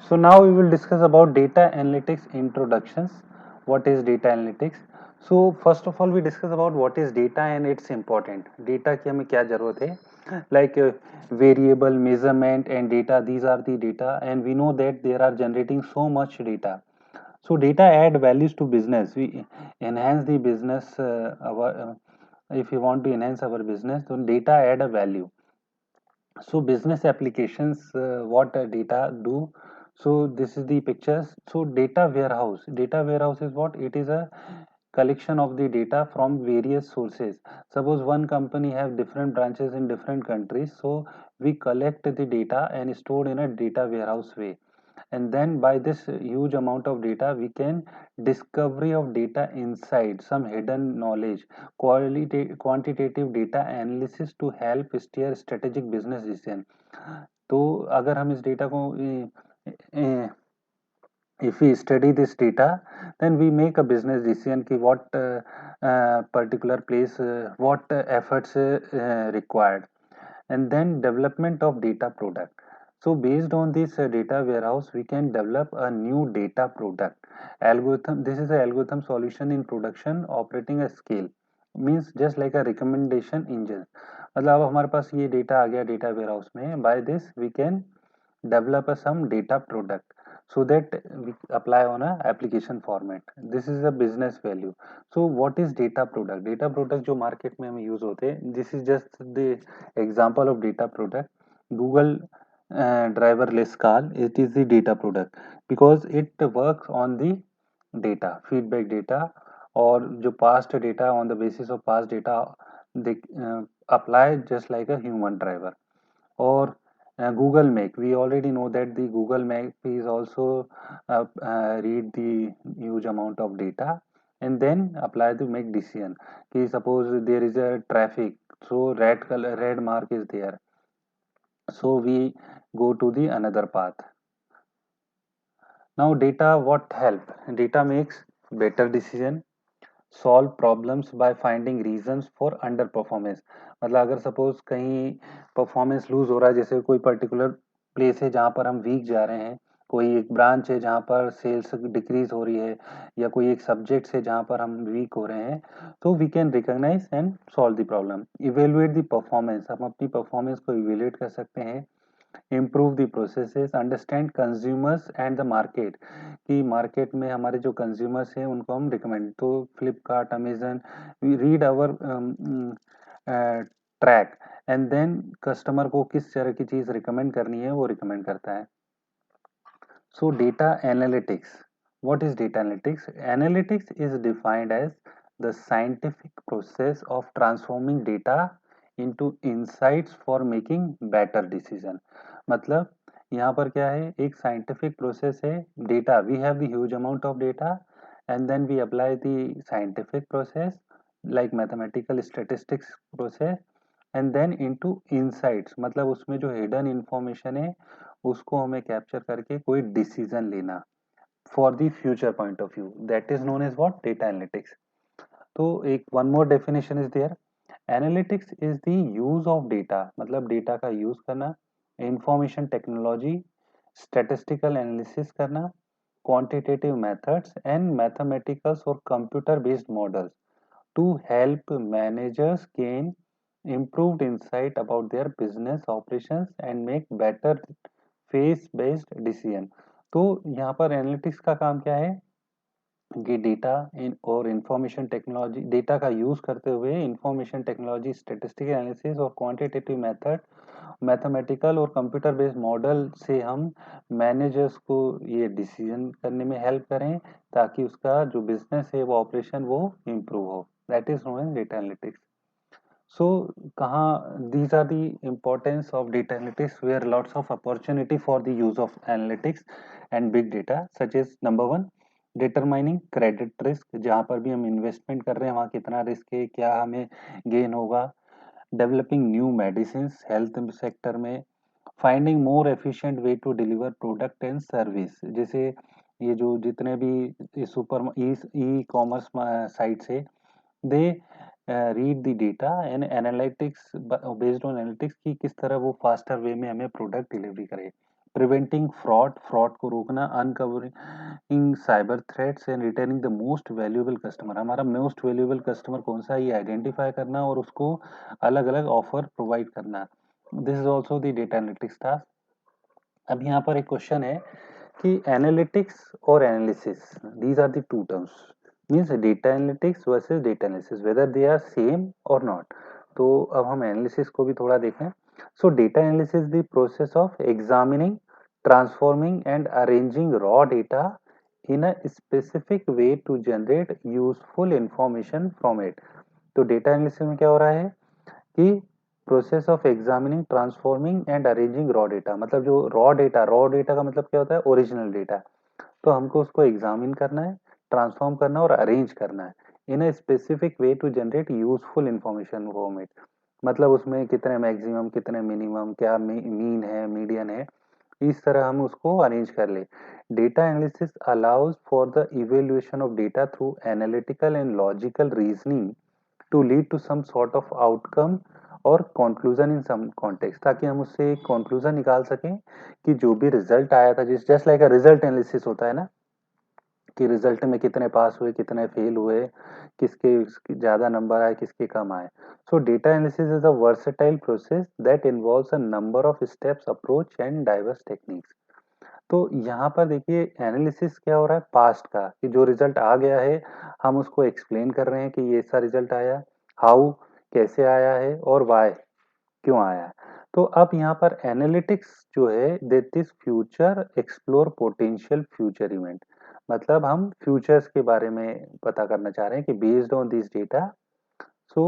So now we will discuss about data analytics introductions. What is data analytics? So first of all we discuss about what is data and it's important. Data की हमें क्या जरूरत है? Like variable measurement and data. These are the data, and we know that there are generating so much data. So data add values to business. We enhance the business. If you want to enhance our business, then data add a value. So business applications, what data do. So this is the pictures. So data warehouse is what it is, a collection of the data from various sources. Suppose one company have different branches in different countries, so we collect the data and store in a data warehouse way, and then by this huge amount of data we can discovery of data inside some hidden knowledge, quantitative data analysis to help steer strategic business decision. तो अगर हम इस data को if we study this data, then we make a business decision ki what particular place, what efforts required. And then development of data product. So based on this data warehouse we can develop a new data product algorithm. This is a algorithm solution in production operating a scale, means just like a recommendation engine. मतलब अब हमारे पास ये data आ गया data warehouse में. By this we can develop a some data product so that we apply on a application format. This is a business value. So what is data product? Data product जो market में हमें use होते हैं, this is just the example of data product. Google driverless car, it is the data product because it works on the data, feedback data, और जो past data, on the basis of past data they apply just like a human driver. Or Google Map, we already know that the Google Map is also read the huge amount of data and then apply to make decision. कि suppose there is a traffic, so red mark is there, so we go to the another path. Now data what help? Data makes better decision, solve problems by finding reasons for under performance. मतलब अगर suppose कहीं performance loose हो रहा है, जैसे कोई particular place है जहाँ पर हम वीक जा रहे हैं, कोई एक ब्रांच है जहाँ पर सेल्स डिक्रीज हो रही है, या कोई एक सब्जेक्ट है जहाँ पर हम वीक हो रहे हैं, तो we can recognise and solve the problem. Evaluate the performance, हम अपनी परफॉर्मेंस को इवेलुएट कर सकते हैं. improve the processes, understand consumers and the market, कि मार्केट में हमारे जो कंज्यूमर्स हैं उनको हम रिकमेंड, तो Flipkart, Amazon, we read our track, and then customer को किस तरह की चीज रिकमेंड करनी है वो रिकमेंड करता है. So data analytics. What is data analytics? Analytics is defined as the scientific process of transforming data into insights for making better decision. मतलब यहाँ पर क्या है, एक scientific process है. Data, we have the huge amount of data and then we apply the scientific process like mathematical statistics process and then into insights. मतलब उसमें जो hidden information है उसको हमें कैप्चर करके कोई डिसीजन लेना for the future point of view, that is known as what, data analytics. तो एक one more definition is there. Analytics is the use of data, मतलब डेटा का यूज करना, इंफॉर्मेशन टेक्नोलॉजी, स्टैटिस्टिकल एनालिसिस करना, quantitative methods and mathematicals और computer based models to help managers gain improved insight about their business operations and make better face based decision. तो यहाँ पर analytics का काम क्या है कि डेटा और इंफॉर्मेशन टेक्नोलॉजी, डेटा का यूज करते हुए इंफॉर्मेशन टेक्नोलॉजी, स्टेटिस्टिकल एनालिसिस और क्वांटिटेटिव मेथड, मैथमेटिकल और कंप्यूटर बेस्ड मॉडल से हम मैनेजर्स को ये डिसीजन करने में हेल्प करें ताकि उसका जो बिजनेस है वो ऑपरेशन वो इम्प्रूव हो. That is known as data analytics. So कहाँ, these are the importance of data analytics where lots of opportunity for the use of analytics and big data, such as number one, determining credit risk, जहाँ पर भी हम investment कर रहे हैं वहाँ कितना रिस्क है, क्या हमें गेन होगा. Developing new medicine health sector में. Finding more efficient way to deliver product and service, जैसे ये जो जितने भी सुपर ई कॉमर्स साइट्स है, they read the data and analytics, based on analytics की किस तरह वो फास्टर वे में हमें प्रोडक्ट डिलीवरी करे. प्रिवेंटिंग फ्रॉड को रोकना, uncovering cyber threats and retaining the most valuable customer, हमारा मोस्ट वैल्यूएबल कस्टमर कौन सा है ये आइडेंटिफाई करना और उसको अलग अलग ऑफर प्रोवाइड करना। This is also the data analytics task. अब यहाँ पर एक क्वेश्चन है कि एनालिटिक्स और analysis, these are the two terms, means data analytics versus data analysis, whether they are same और नॉट। तो अब हम एनालिसिस को भी थोड़ा देखें। So data analysis the process of examining, transforming and arranging raw data in a specific way to generate useful information from it. तो data analysis में क्या हो रहा है कि process of examining, transforming and arranging raw data, मतलब जो raw data का मतलब क्या होता है, ओरिजिनल डेटा। तो हमको उसको एग्जामिन करना है, ट्रांसफॉर्म करना और अरेंज करना है in a specific way to generate useful information from it. मतलब उसमें कितने मैक्सिमम, कितने मिनिमम, क्या मीन है, मीडियन है, इस तरह हम उसको अरेंज कर ले। Data analysis allows for the evaluation of data through analytical and logical reasoning to lead to some sort of outcome और कंक्लूजन इन सम कॉन्टेक्स्ट, ताकि हम उससे एक कंक्लूजन निकाल सकें कि जो भी रिजल्ट आया था, जिस just like a result analysis होता है ना, कि रिजल्ट में कितने पास हुए, कितने फेल हुए, किसके ज्यादा नंबर आए, किसके कम आए। सो data analysis is a versatile process that involves a number of steps, approach and diverse techniques. तो यहाँ पर देखिए एनालिसिस क्या हो रहा है, पास्ट का, कि जो रिजल्ट आ गया है हम उसको एक्सप्लेन कर रहे हैं कि ये ऐसा रिजल्ट आया, हाउ, कैसे आया है, और वाई, क्यों आया है। तो अब यहाँ पर एनालिटिक्स जो है, that is future explore potential future event, मतलब हम फ्यूचर्स के बारे में पता करना चाह रहे हैं कि based on this data. So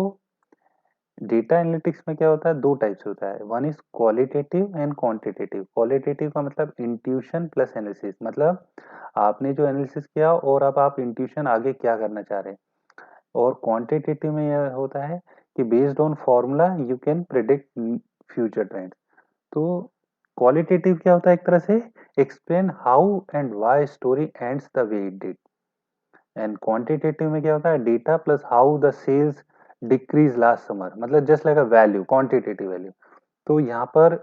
data analytics में क्या होता है, दो टाइप से होता है, one is qualitative and quantitative. Qualitative का मतलब इंट्यूशन प्लस एनालिसिस, मतलब आपने जो एनालिसिस किया और अब आप इंट्यूशन आगे क्या करना चाह रहे हैं। और क्वांटिटेटिव में यह होता है कि based on formula you can predict future trend. तो क्वालिटेटिव क्या होता है, एक तरह से explain how and why story ends the way it did. And quantitative में क्या होता है, data plus how the sales decrease last summer, मतलब just like a value, quantitative value. तो यहाँ पर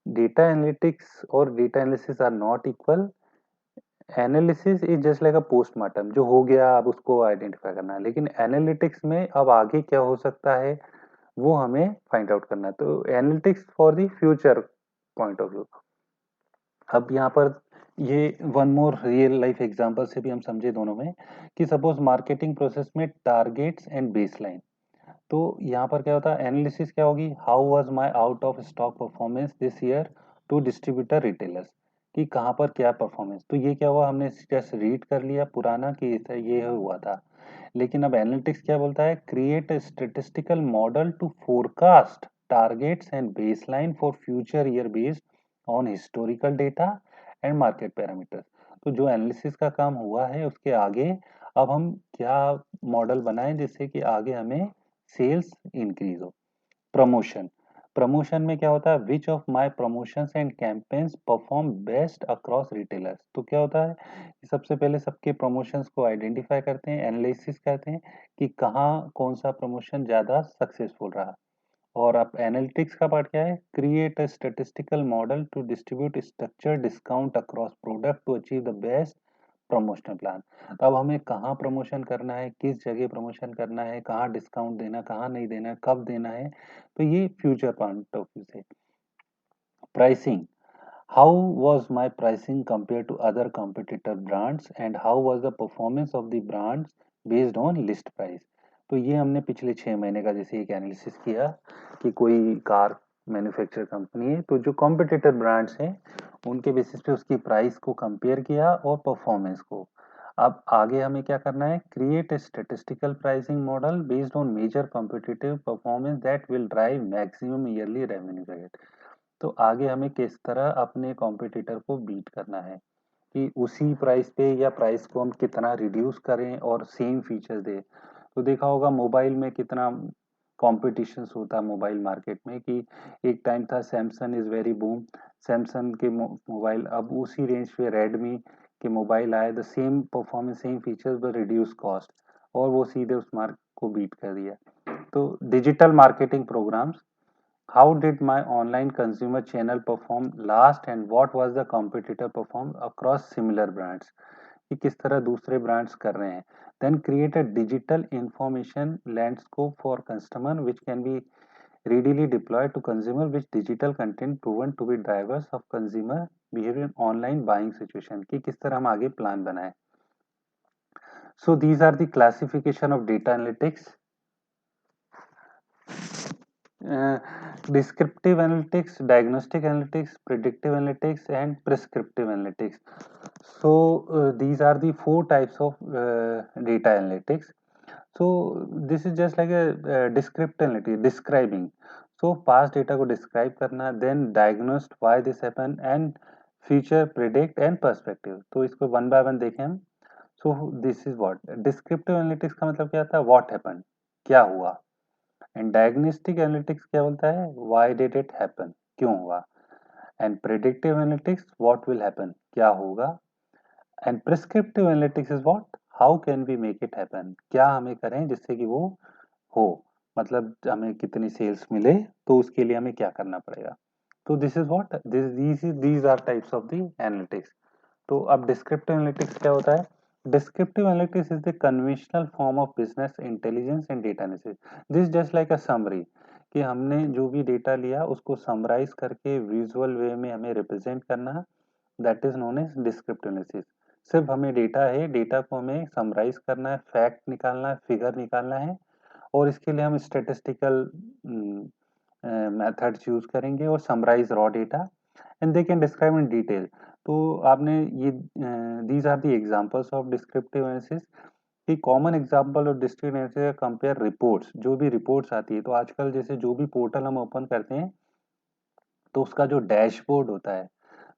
डेटा एनालिटिक्स और data analysis are not equal. Analysis is just like a postmortem, जो हो गया अब उसको आइडेंटिफाई करना है, लेकिन एनालिटिक्स में अब आगे क्या हो सकता है वो हमें फाइंड आउट करना है। तो analytics for the future point of view. अब यहाँ पर ये one more real life example से भी हम समझे दोनों में, कि सपोज मार्केटिंग प्रोसेस में टारगेट्स एंड बेसलाइन। तो यहाँ पर क्या होता है, एनालिसिस क्या होगी, how was my out of stock performance this year to distributor retailers, कि कहाँ पर क्या परफॉर्मेंस। तो ये क्या हुआ, हमने जस्ट रीड कर लिया पुराना कि ये हुआ था। लेकिन अब एनालिटिक्स क्या बोलता है, create a statistical model to forecast targets and baseline for future year based on historical data and market parameters. तो जो एनालिसिस का काम हुआ है उसके आगे अब हम क्या मॉडल बनाएं जिससे कि आगे हमें सेल्स इंक्रीज हो। प्रमोशन, प्रमोशन में क्या होता है, which of my promotions and campaigns perform best across retailers. तो क्या होता है कि सबसे पहले सबके प्रमोशंस को आइडेंटिफाई करते हैं, एनालिसिस करते हैं कि कहाँ कौन सा प्रमोशन ज्यादा सक्सेसफुल रहा। और अब एनालिटिक्स का पार्ट क्या है, create a statistical model to distribute structure discount across product to achieve the best promotional plan. तो अब हमें कहाँ प्रमोशन करना है, किस जगह प्रमोशन करना है, कहाँ डिस्काउंट देना, कहाँ नहीं देना, कब देना है। तो ये फ्यूचर पॉइंट ऑफ व्यू से। Pricing, how was my pricing compared to other competitor brands and how was the performance of the brands based on list price। तो ये हमने पिछले 6 महीने का जैसे एक एनालिसिस किया कि कोई कार मैन्युफैक्चर कंपनी है, तो जो कॉम्पिटिटर ब्रांड्स हैं उनके बेसिस पे उसकी प्राइस को कंपेयर किया और परफॉर्मेंस को। अब आगे हमें क्या करना है, create a statistical pricing model based on major competitive performance that will drive maximum yearly revenue. तो आगे हमें किस तरह अपने कॉम्पिटिटर को बीट करना है, कि उसी प्राइस पे या प्राइस को हम कितना रिड्यूस करें और सेम फीचर दे। तो देखा होगा मोबाइल में कितना कॉम्पिटिशन होता है मोबाइल मार्केट में, कि एक टाइम था Samsung is very boom, Samsung के मोबाइल, अब उसी रेंज पे रेडमी के मोबाइल आए, the same performance same features but reduce cost, और वो सीधे उस मार्क को बीट कर दिया। तो digital marketing programmes how did my online consumer channel perform last and what was the competitor perform across similar brands, कि किस तरह दूसरे ब्रांड्स कर रहे हैं. Then create a digital information landscape for customer which can be readily deployed to consumer with digital content proven to be drivers of consumer behavior in online buying situation, कि किस तरह हम आगे प्लान बनाएं. So these are the classification of data analytics. Descriptive analytics, diagnostic analytics, predictive analytics, and prescriptive analytics. So these are the four types of data analytics. So this is just like a descriptive analytics, describing. So past data को describe करना, then diagnose why this happened, and future predict and perspective. तो इसको one by one देखें हम. So this is what descriptive analytics का मतलब क्या आता है, what happened, क्या हुआ. एंड डायग्नोस्टिक एनालिटिक्स क्या बोलता है, व्हाई डिड इट हैपन, क्यों हुआ. And predictive analytics what will happen, क्या होगा. And prescriptive analytics is what, how can we make it happen, क्या हमें करें जिससे कि वो हो, मतलब हमें कितनी सेल्स मिले तो उसके लिए हमें क्या करना पड़ेगा. तो this is what these are types of the analytics. तो अब डिस्क्रिप्टिव एनालिटिक्स क्या होता है. Descriptive analytics is the conventional form of business intelligence and data analysis. This is just like a summary, कि हमने जो भी डेटा लिया उसको समराइज करके विजुअल वे में हमें रिप्रेजेंट करना है, that is known as descriptive analysis. सिर्फ हमें डेटा है, डेटा को हमें समराइज करना है, फैक्ट निकालना है, फिगर निकालना है, और इसके लिए हम स्टेटिस्टिकल मेथड्स यूज करेंगे और summarize raw data and they can describe in detail. तो आपने ये these are the examples of descriptive analysis. कि common example of descriptive analysis compare reports, जो भी रिपोर्ट्स आती है, तो आजकल जैसे जो भी पोर्टल हम ओपन करते हैं तो उसका जो डैशबोर्ड होता है,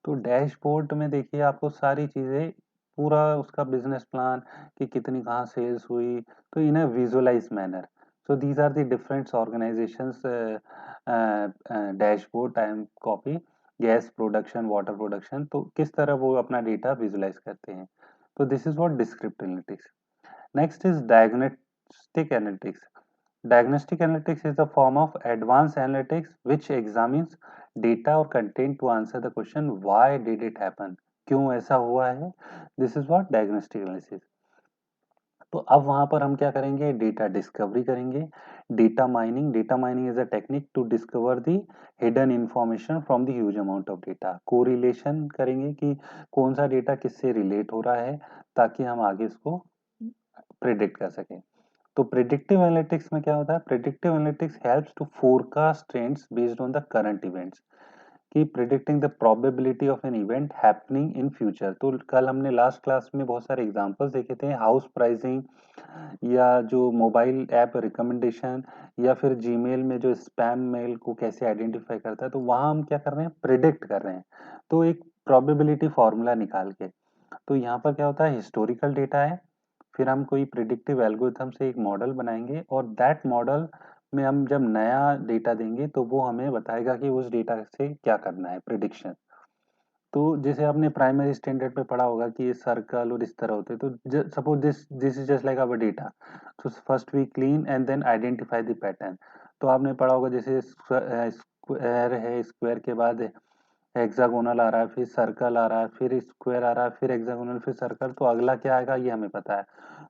तो डैशबोर्ड में देखिए आपको सारी चीजें, पूरा उसका बिजनेस प्लान, कि कितनी कहाँ सेल्स हुई, तो in a visualize manner. So these are the different organisations dashboard time copy, gas production, water production, तो किस तरह वो अपना डेटा विजुअलाइज करते हैं. तो this is what descriptive analytics. Next is diagnostic analytics. Diagnostic analytics is a form of advanced analytics which examines data or content to answer the question why did it happen, क्यों ऐसा हुआ है. This is what diagnostic analysis. तो अब वहां पर हम क्या करेंगे, डेटा डिस्कवरी करेंगे. Data mining is a technique to discover the hidden information from the huge amount of data. Correlation करेंगे कि कौन सा डेटा किससे रिलेट हो रहा है, ताकि हम आगे इसको प्रिडिक्ट कर सकें. तो प्रिडिक्टिव एनालिटिक्स में क्या होता है, predictive analytics helps to forecast trends based on the current events, कि predicting the probability of an event happening in future. तो कल हमने लास्ट क्लास में बहुत सारे एग्जांपल्स देखे थे, हाउस प्राइसिंग, या जो मोबाइल ऐप रिकमेंडेशन, या फिर जीमेल में जो स्पैम मेल को कैसे आइडेंटिफाई करता है. तो वहां हम क्या कर रहे हैं, प्रिडिक्ट कर रहे हैं, तो एक प्रोबेबिलिटी फॉर्मूला निकाल के. तो यहाँ पर क्या होता है, हिस्टोरिकल डेटा है, फिर हम कोई प्रिडिक्टिव एल्गोरिथम से एक मॉडल बनाएंगे, और दैट मॉडल में हम जब नया डेटा देंगे तो वो हमें बताएगा कि उस डेटा से क्या करना है, प्रिडिक्शन. तो जैसे आपने प्राइमरी स्टैंडर्ड में पढ़ा होगा कि ये सर्कल और इस तरह होते हैं. तो suppose this is just like our data. तो first we clean and then identify the pattern. तो आपने पढ़ा होगा जैसे स्क्वायर है, स्क्वायर के बाद हेक्सागोनल आ रहा है, फिर सर्कल आ रहा है, फिर स्क्वायर आ रहा है, फिर हेक्सागोनल, फिर सर्कल, तो अगला क्या आएगा ये हमें पता है.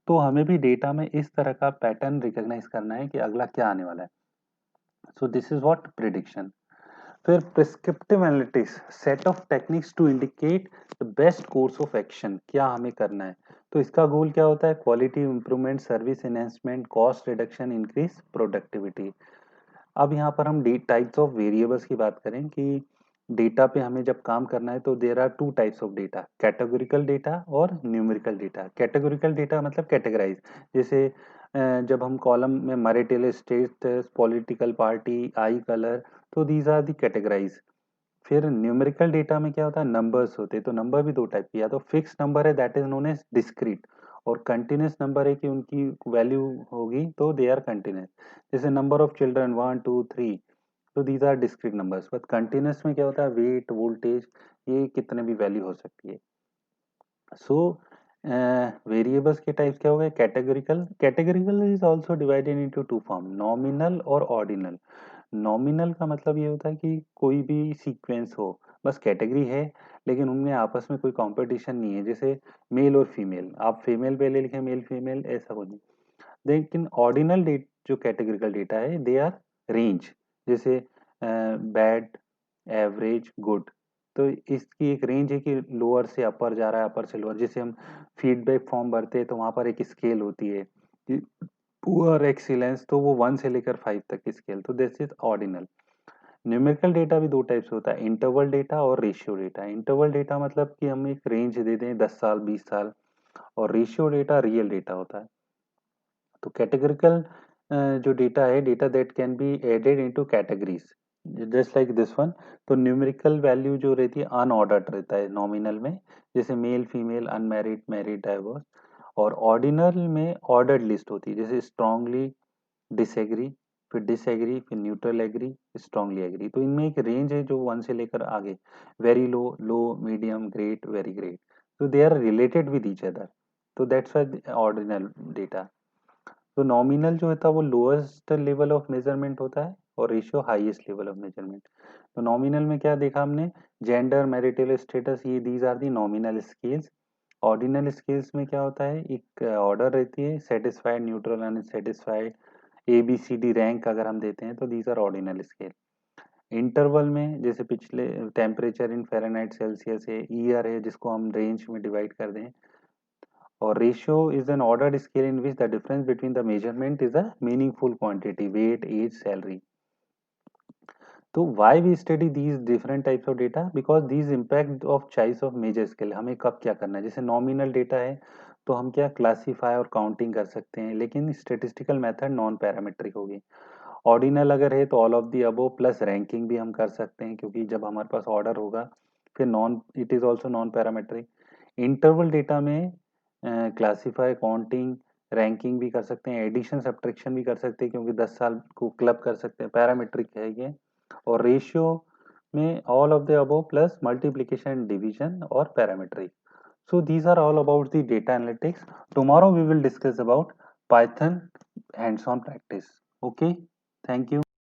तो हमें भी डेटा में इस तरह का पैटर्न रिकॉग्नाइज करना है कि अगला क्या आने वाला है. So this is what prediction. फिर prescriptive analytics, set of techniques to indicate the best course of action, क्या हमें करना है. तो इसका गोल क्या होता है, quality improvement, service enhancement, cost reduction, increase productivity. अब यहाँ पर हम टाइप्स ऑफ वेरिएबल्स की बात करें कि डेटा पे हमें जब काम करना है तो there are two types of data, categorical data और न्यूमेरिकल डेटा. कैटेगोरिकल डेटा मतलब कैटेगराइज, जैसे जब हम कॉलम में marital status, political party, eye colour, तो दीज आर दी कैटेगराइज. फिर न्यूमेरिकल डेटा में क्या होता है, नंबर्स होते हैं. तो नंबर भी दो टाइप की, या तो फिक्स नंबर है that is known as discrete, और कंटिन्यूस नंबर है कि उनकी वैल्यू होगी तो दे आर कंटिन्यूस. जैसे नंबर ऑफ चिल्ड्रन 1 2 3, तो these are discrete numbers. But continuous में क्या होता है, वेट, वोल्टेज, ये कितने भी वैल्यू हो सकती है. सो वेरिएबल्स के टाइप्स क्या हो गए, categorical. Categorical is also divided into two form, nominal और ऑर्डिनल. नॉमिनल का मतलब ये होता है कि कोई भी सीक्वेंस हो, बस कैटेगरी है लेकिन उनमें आपस में कोई कंपटीशन नहीं है, जैसे मेल और फीमेल, आप फीमेल पहले लिखे मेल फीमेल ऐसा कुछ नहीं। लेकिन ऑर्डिनल डेट जो कैटेगरिकल डेटा है दे आर रेंज, जैसे बैड, एवरेज, गुड। तो इसकी एक रेंज है कि लोअर से अपर जा रहा है, अपर से लोअर। जैसे हम फीडबैक फॉर्म भरते हैं तो वहां पर एक स्केल होती है कि पुअर, एक्सीलेंस, तो वो 1 से लेकर 5 तक की स्केल, तो this is ordinal. Numerical data भी दो टाइप से होता है, इंटरवल डेटा और रेशियो डेटा। इंटरवल डेटा मतलब कि हम एक रेंज दे दें 10 साल, 20 साल, और रेशियो डेटा रियल डेटा होता है। तो कैटेगरिकल जो डेटा है, data that can be added into categories, just like this one. तो न्यूमेरिकल वैल्यू जो रहती है अनऑर्डर्ड रहता है नॉमिनल में, जैसे male, female, unmarried, married, divorce. और ऑर्डिनल में ऑर्डर्ड लिस्ट होती है, जैसे स्ट्रांगली डिसएग्री, फिर डिसएग्री, फिर न्यूट्रल एग्री, स्ट्रांगली एग्री। तो इनमें एक रेंज है जो 1 से लेकर आगे, very low, low, medium, great, very great. तो they are related with each other, तो दैट्स व्हाई ऑर्डिनल डेटा। तो नॉमिनल जो होता है वो लोएस्ट लेवल ऑफ मेजरमेंट होता है और ratio highest level of measurement. तो नॉमिनल में क्या देखा हमने, जेंडर, मैरिटल स्टेटस, ये these are the nominal scales. Ordinal scales में क्या होता है, एक ऑर्डर रहती है, satisfied, neutral, unsatisfied, A B C D rank अगर हम देते हैं तो these are ordinal scale. Interval में जैसे पिछले टेम्परेचर इन फ़ारेनहाइट सेल्सियस है, ईयर है जिसको हम रेंज में डिवाइड कर दें, और ratio is an ordered scale in which the difference between the measurement is a meaningful quantity, weight, age, salary. तो why we study these different types of data, because these impact of choice of measure scale, हमें कब क्या करना है। जैसे nominal data है तो हम क्या क्लासीफाई और काउंटिंग कर सकते हैं, लेकिन स्टेटिस्टिकल मेथड नॉन पैरामेट्रिक होगी। ऑर्डिनल अगर है तो all of the above plus ranking भी हम कर सकते हैं, क्योंकि जब हमारे पास ऑर्डर होगा, फिर non, it is also non parametric. Interval data में क्लासीफाई, काउंटिंग, रैंकिंग भी कर सकते हैं, एडिशन सब्ट्रैक्शन भी कर सकते हैं, क्योंकि 10 साल को क्लब कर सकते हैं, पैरामेट्रिक है ये। और रेशियो में all of the above plus multiplication, division और parametric. So these are all about the data analytics. Tomorrow we will discuss about Python hands-on practice. Okay, thank you.